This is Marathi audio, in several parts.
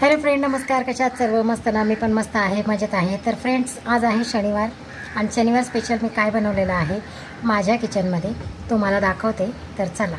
हॅलो फ्रेंड, नमस्कार. कशात सर्व मस्त ना? मी पण मस्त आहे, मजेत आहे. तर फ्रेंड्स, आज आहे शनिवार आणि शनिवार स्पेशल मी काय बनवलेलं आहे माझ्या किचनमध्ये तुम्हाला दाखवते. तर चला.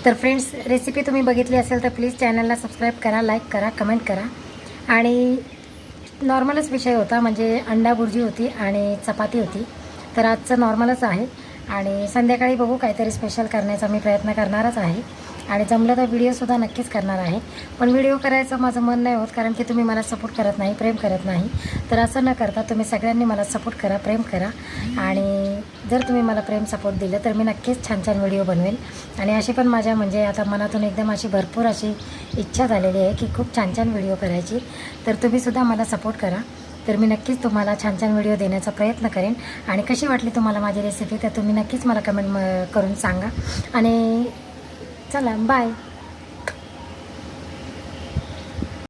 तर फ्रेंड्स, रेसिपी तुम्ही बघितली असेल तर प्लीज चॅनलला सबस्क्राईब करा, लाईक करा, कमेंट करा. आणि नॉर्मलच विषय होता, म्हणजे अंडा बुर्जी होती आणि चपाती होती. तर आजचं नॉर्मलच आहे आणि संध्याकाळी बघू, काहीतरी स्पेशल करण्याचा मी प्रयत्न करणारच आहे. आणि जमलं तर व्हिडिओसुद्धा नक्कीच करणार आहे. पण व्हिडिओ करायचं माझं मन नाही होत, कारण की तुम्ही मला सपोर्ट करत नाही, प्रेम करत नाही. तर असं न करता तुम्ही सगळ्यांनी मला सपोर्ट करा, प्रेम करा. आणि जर तुम्ही मला प्रेम सपोर्ट दिलं तर मी नक्कीच छान छान व्हिडिओ बनवेल. आणि अशी पण माझ्या म्हणजे आता मनातून एकदम अशी भरपूर अशी इच्छा झालेली आहे की खूप छान छान व्हिडिओ करायची. तर तुम्हीसुद्धा मला सपोर्ट करा. तर मी नक्कीच तुम्हाला छान छान व्हिडिओ देण्याचा प्रयत्न करेन. आणि कशी वाटली तुम्हाला माझी रेसिपी तर तुम्ही नक्कीच मला कमेंट करून सांगा. आणि चला, बाय.